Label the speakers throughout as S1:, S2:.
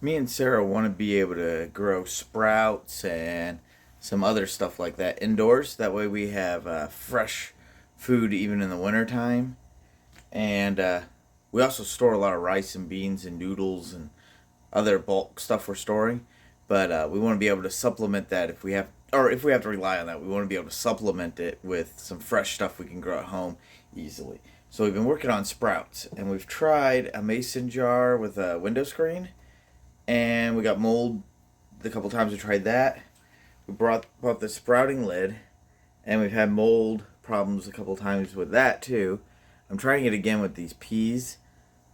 S1: Me and Sarah want to be able to grow sprouts and some other stuff like that indoors. That way we have fresh food even in the wintertime. And we also store a lot of rice and beans and noodles and other bulk stuff we're storing. But we want to be able to supplement that if we have, or if we have to rely on that, we want to be able to supplement it with some fresh stuff we can grow at home easily. So we've been working on sprouts, and we've tried a mason jar with a window screen, and we got mold the couple times we tried that. We bought the sprouting lid, and we've had mold problems a couple times with that too. I'm trying it again with these peas.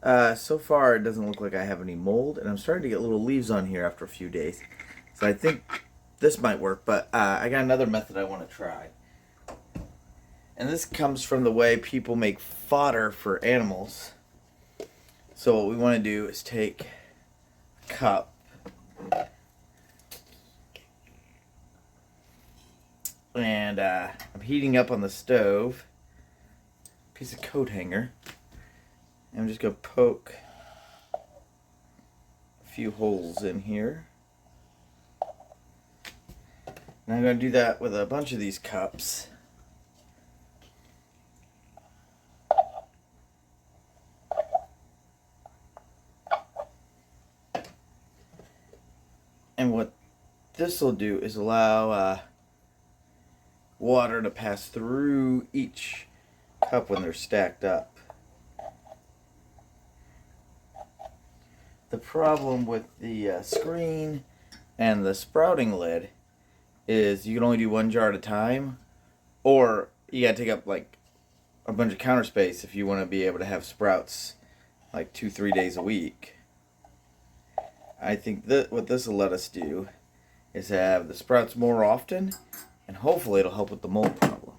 S1: So far, it doesn't look like I have any mold, and I'm starting to get little leaves on here after a few days. So I think this might work, but I got another method I want to try. And this comes from the way people make fodder for animals. So what we want to do is take a cup and I'm heating up on the stove a piece of coat hanger. And I'm just going to poke a few holes in here. And I'm going to do that with a bunch of these cups. And what this will do is allow water to pass through each cup when they're stacked up. The problem with the screen and the sprouting lid is you can only do one jar at a time, or you gotta take up like a bunch of counter space if you want to be able to have sprouts like 2-3 days a week. I think that what this will let us do is have the sprouts more often, and hopefully it'll help with the mold problem.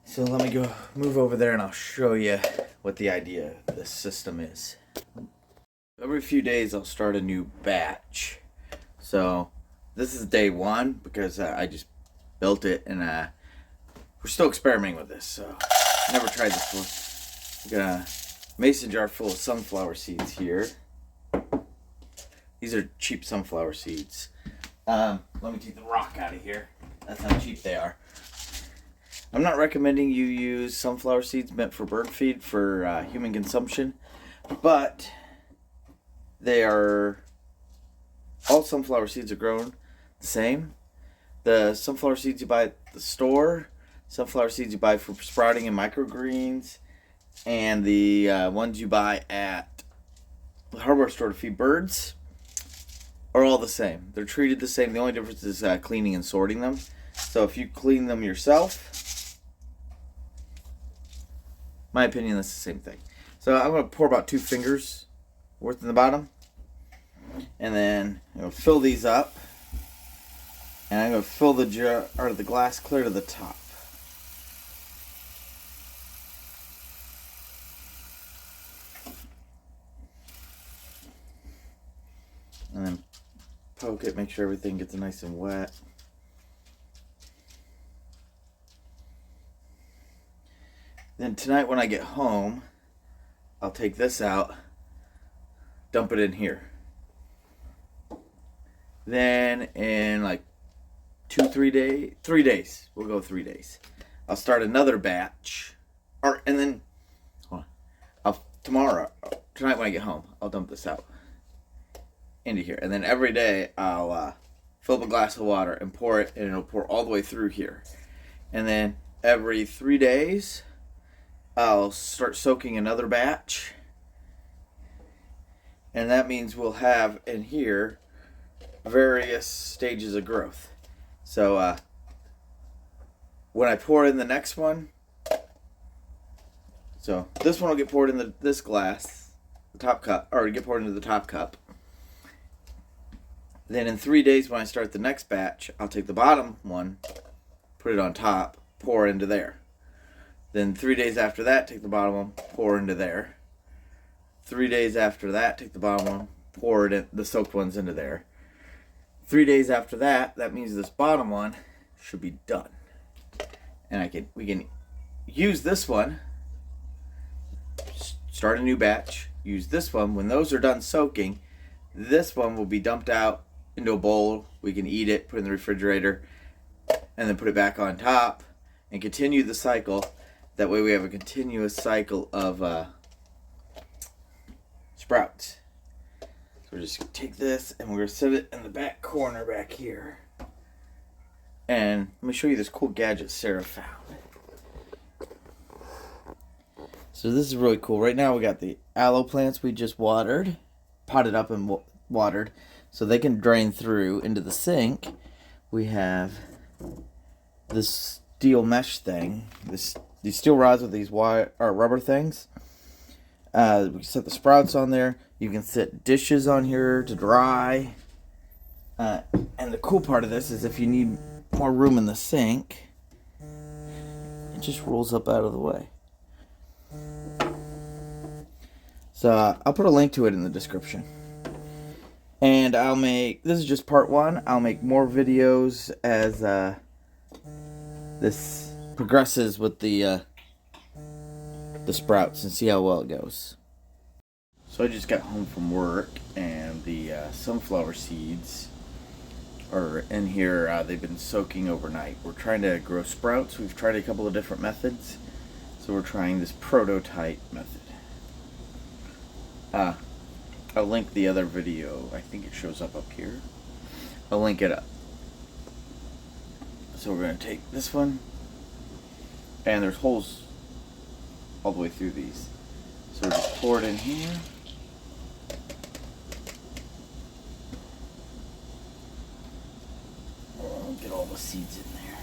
S1: So let me go move over there and I'll show you what the idea of this system is. Every few days I'll start a new batch. So this is day one because I just built it, and we're still experimenting with this. So never tried this before. Got a mason jar full of sunflower seeds here. These are cheap sunflower seeds. Let me take the rock out of here. That's how cheap they are. I'm not recommending you use sunflower seeds meant for bird feed for human consumption, but all sunflower seeds are grown the same. The sunflower seeds you buy at the store, sunflower seeds you buy for sprouting and microgreens, and the ones you buy at the hardware store to feed birds are all the same. They're treated the same. The only difference is cleaning and sorting them. So if you clean them yourself, my opinion, that's the same thing. So I'm going to pour about 2 fingers worth in the bottom, and then fill these up, and I'm going to fill the jar or the glass clear to the top. And then poke it, make sure everything gets nice and wet. Then tonight when I get home, I'll take this out, dump it in here. Then in like 3 days, we'll go 3 days, I'll start another batch, and then tonight when I get home, I'll dump this out into here, and then every day I'll fill up a glass of water and pour it, and it'll pour all the way through here. And then every 3 days I'll start soaking another batch, and that means we'll have in here various stages of growth. So when I pour in the next one, so this one will get poured in this glass, the top cup, or get poured into the top cup. Then in 3 days when I start the next batch, I'll take the bottom one, put it on top, pour into there. Then 3 days after that, take the bottom one, pour into there. 3 days after that, take the bottom one, pour it in, the soaked ones into there. 3 days after that, that means this bottom one should be done. And we can use this one, start a new batch, use this one. When those are done soaking, this one will be dumped out into a bowl. We can eat it, put it in the refrigerator, and then put it back on top and continue the cycle. That way we have a continuous cycle of sprouts. So we're just going to take this and we're going to set it in the back corner back here. And let me show you this cool gadget Sarah found. So this is really cool. Right now we got the aloe plants we just watered, potted up and watered, so they can drain through into the sink. We have this steel mesh thing, these steel rods with these wire or rubber things. We can set the sprouts on there. You can set dishes on here to dry. And the cool part of this is if you need more room in the sink, it just rolls up out of the way. So I'll put a link to it in the description. And this is just part one. I'll make more videos as this progresses with the sprouts and see how well it goes. So I just got home from work and the sunflower seeds are in here. They've been soaking overnight. We're trying to grow sprouts. We've tried a couple of different methods. So we're trying this prototype method. I'll link the other video. I think it shows up here. I'll link it up. So we're going to take this one, and there's holes all the way through these. So we'll just pour it in here. Get all the seeds in there.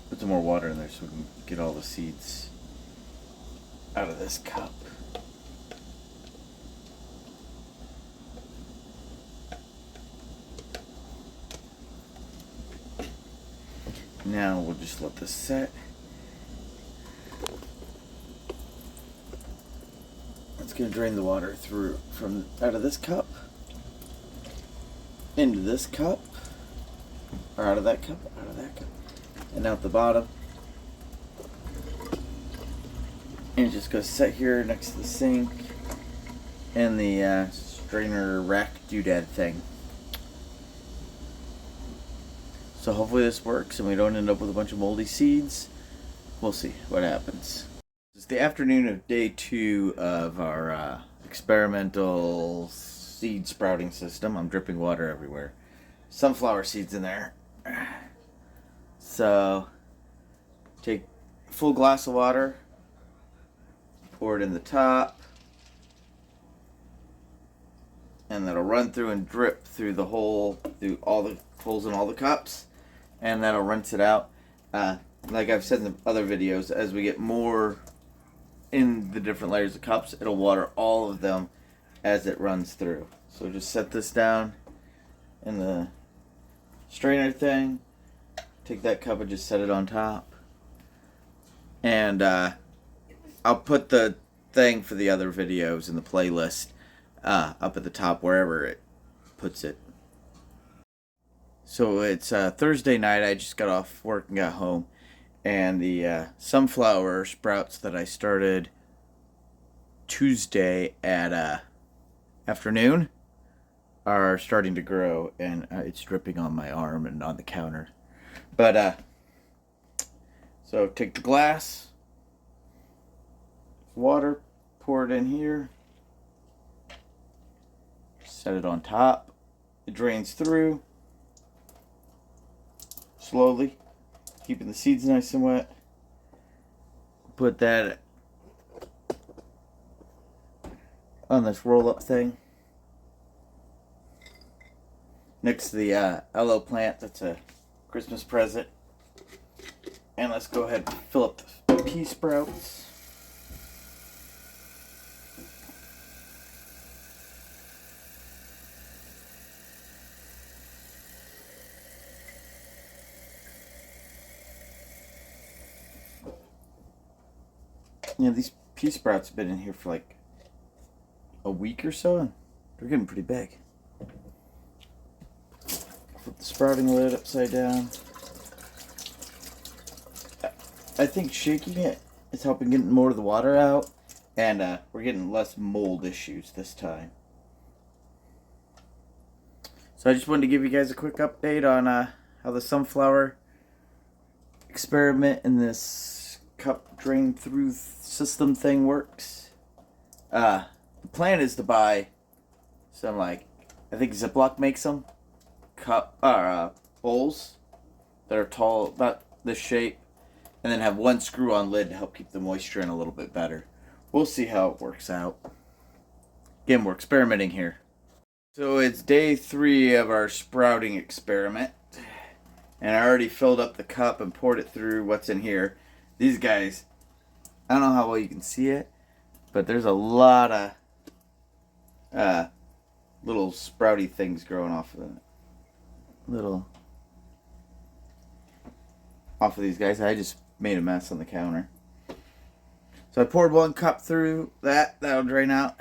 S1: Put some more water in there so we can get all the seeds out of this cup. Now we'll just let this set. It's going to drain the water through from out of this cup into this cup, or out of that cup, out of that cup, and out the bottom. And it's just going to sit here next to the sink and the strainer rack doodad thing. So hopefully this works and we don't end up with a bunch of moldy seeds. We'll see what happens. It's the afternoon of day 2 of our experimental seed sprouting system. I'm dripping water everywhere. Sunflower seeds in there. So take a full glass of water, pour it in the top, and that'll run through and drip through the hole, through all the holes in all the cups, and that'll rinse it out. Like I've said in the other videos, as we get more in the different layers of cups, it'll water all of them as it runs through. So just set this down in the strainer thing, take that cup and just set it on top, and I'll put the thing for the other videos in the playlist up at the top wherever it puts it. So it's Thursday night. I just got off work and got home, and the sunflower sprouts that I started Tuesday at afternoon are starting to grow, and it's dripping on my arm and on the counter. But so take the glass, water, pour it in here, set it on top. It drains through slowly, keeping the seeds nice and wet. Put that on this roll-up thing next to the aloe plant. That's a Christmas present. And let's go ahead and fill up the pea sprouts. You know, these pea sprouts have been in here for like a week or so, and they're getting pretty big. Flip the sprouting lid upside down. I think shaking it is helping get more of the water out, and we're getting less mold issues this time. So I just wanted to give you guys a quick update on how the sunflower experiment in this cup drain through system thing works. The plan is to buy some, like, I think Ziploc makes them, bowls that are tall, about this shape, and then have one screw-on lid to help keep the moisture in a little bit better. We'll see how it works out. Again, we're experimenting here. So it's day 3 of our sprouting experiment, and I already filled up the cup and poured it through what's in here. These guys, I don't know how well you can see it, but there's a lot of little sprouty things growing off of it. Off of these guys. I just made a mess on the counter. So I poured 1 cup through that. That'll drain out.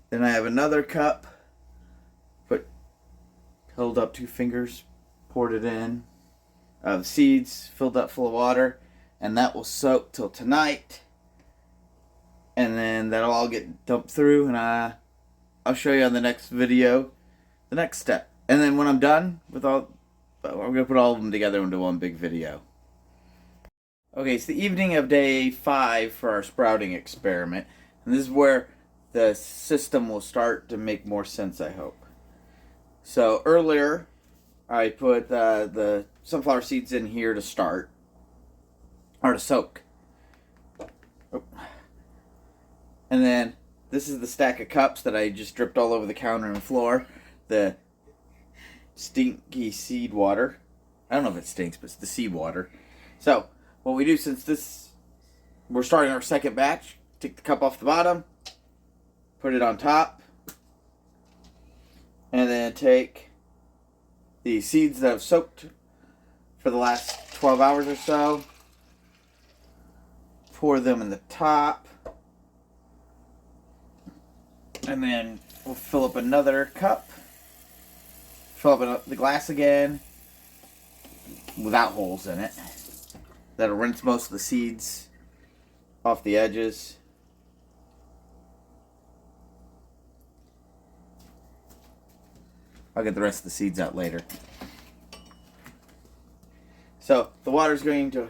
S1: Then I have another cup. Held up 2 fingers, poured it in. Seeds filled up full of water, and that will soak till tonight. And then that'll all get dumped through, and I'll show you on the next video the next step. And then when I'm done with all, I'm going to put all of them together into one big video. Okay, it's the evening of day 5 for our sprouting experiment. And this is where the system will start to make more sense, I hope. So earlier, I put the sunflower seeds in here to start, or to soak. Oh. And then this is the stack of cups that I just dripped all over the counter and floor. The stinky seed water. I don't know if it stinks, but it's the seed water. So what we do, since we're starting our second batch, take the cup off the bottom, put it on top, and then take the seeds that have soaked for the last 12 hours or so, pour them in the top, and then we'll fill up another cup, fill up the glass again without holes in it. That'll rinse most of the seeds off the edges. I'll get the rest of the seeds out later. So the water is going to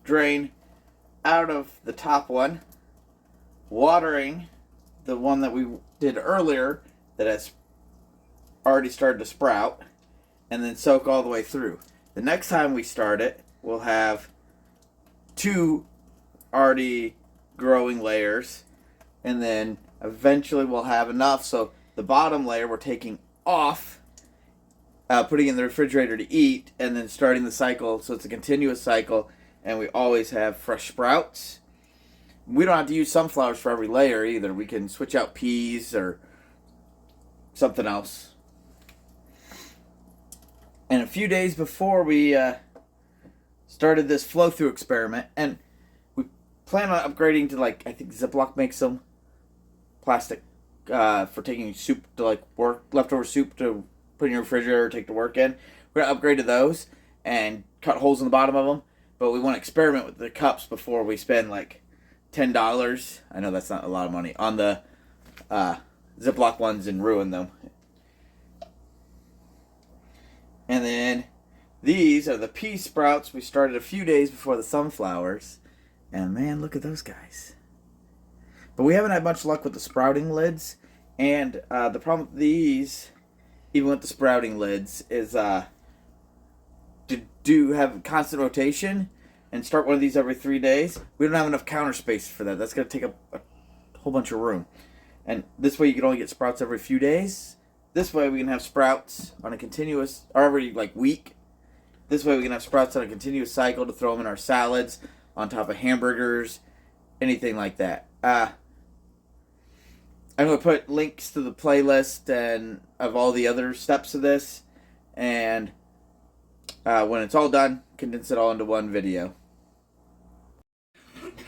S1: drain out of the top one, watering the one that we did earlier that has already started to sprout, and then soak all the way through. The next time we start it, we'll have 2 already growing layers, and then eventually we'll have enough so the bottom layer we're taking off, putting in the refrigerator to eat, and then starting the cycle. So it's a continuous cycle, and we always have fresh sprouts. We don't have to use sunflowers for every layer either. We can switch out peas or something else. And a few days before we started this flow-through experiment, and we plan on upgrading to, like, I think Ziploc makes some plastic for taking soup to, like, work, leftover soup to put in your refrigerator or take to work in. We're going to upgrade to those and cut holes in the bottom of them. But we want to experiment with the cups before we spend like $10. I know that's not a lot of money on the Ziploc ones and ruin them. And then these are the pea sprouts we started a few days before the sunflowers. And man, look at those guys. But we haven't had much luck with the sprouting lids. And the problem with these, even with the sprouting lids, is to have constant rotation and start one of these every 3 days. We don't have enough counter space for that. That's going to take up a whole bunch of room. And this way you can only get sprouts every few days. This way we can have sprouts on a continuous, or every like week. This way we can have sprouts on a continuous cycle to throw them in our salads, on top of hamburgers, anything like that. I'm going to put links to the playlist and of all the other steps of this. And when it's all done, condense it all into one video.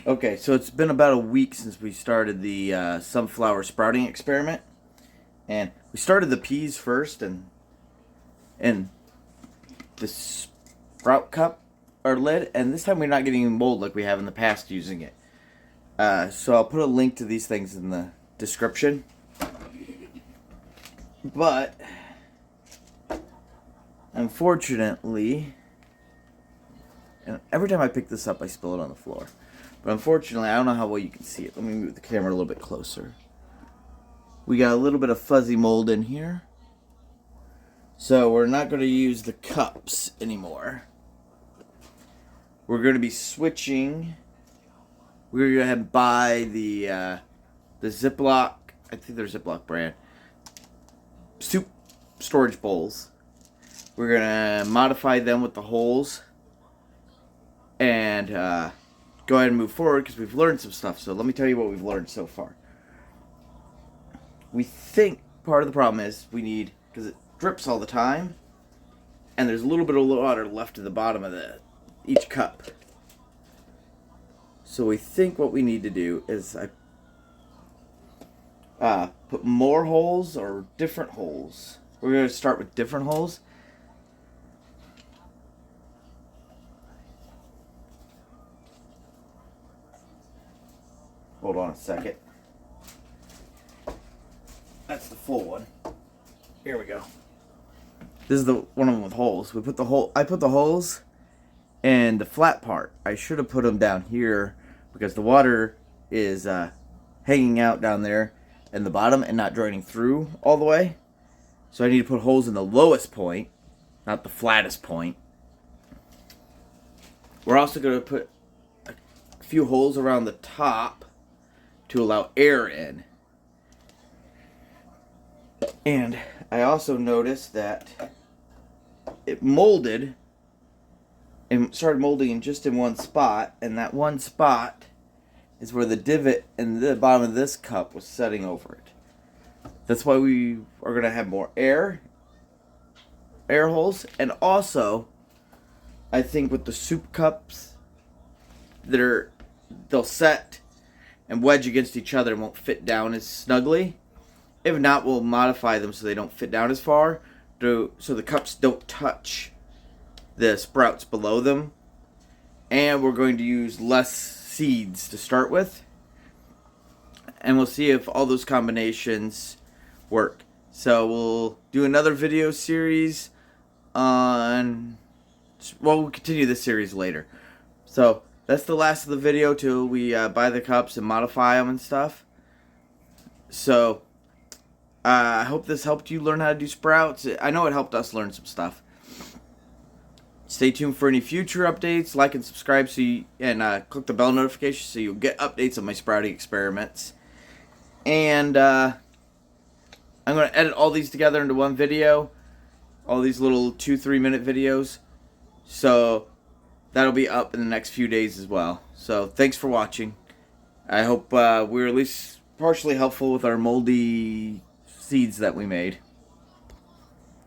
S1: Okay, so it's been about a week since we started the sunflower sprouting experiment. And we started the peas first, and the sprout cup our lid, and this time we're not getting mold like we have in the past using it. So I'll put a link to these things in the description. But unfortunately, and every time I pick this up I spill it on the floor. But unfortunately, I don't know how well you can see it. Let me move the camera a little bit closer. We got a little bit of fuzzy mold in here. So we're not going to use the cups anymore. We're going to be switching. We're going to buy the Ziploc, I think they're Ziploc brand, soup storage bowls. We're going to modify them with the holes and go ahead and move forward because we've learned some stuff. So let me tell you what we've learned so far. We think part of the problem is we need, because it drips all the time, and there's a little bit of water left at the bottom of each cup. So we think what we need to do is put more holes or different holes. We're going to start with different holes. Hold on a second. That's the full one. Here we go. This is the one of them with holes. We put the hole. I put the holes in the flat part. I should have put them down here because the water is hanging out down there in the bottom and not draining through all the way. So I need to put holes in the lowest point, not the flattest point. We're also going to put a few holes around the top to allow air in. And I also noticed that it molded and started molding just in one spot, and that one spot is where the divot in the bottom of this cup was setting over it. That's why we are going to have more air holes, and also I think with the soup cups they'll set and wedge against each other and won't fit down as snugly. If not, we'll modify them so they don't fit down as far, so the cups don't touch the sprouts below them. And we're going to use less seeds to start with. And we'll see if all those combinations work. So we'll do another video series on... Well, we'll continue this series later. So that's the last of the video till we buy the cups and modify them and stuff. So I hope this helped you learn how to do sprouts. I know it helped us learn some stuff. Stay tuned for any future updates. Like and subscribe and click the bell notification so you'll get updates on my sprouting experiments. And I'm going to edit all these together into one video. All these little 2-3 minute videos. So that'll be up in the next few days as well. So thanks for watching. I hope we're at least partially helpful with our moldy seeds that we made.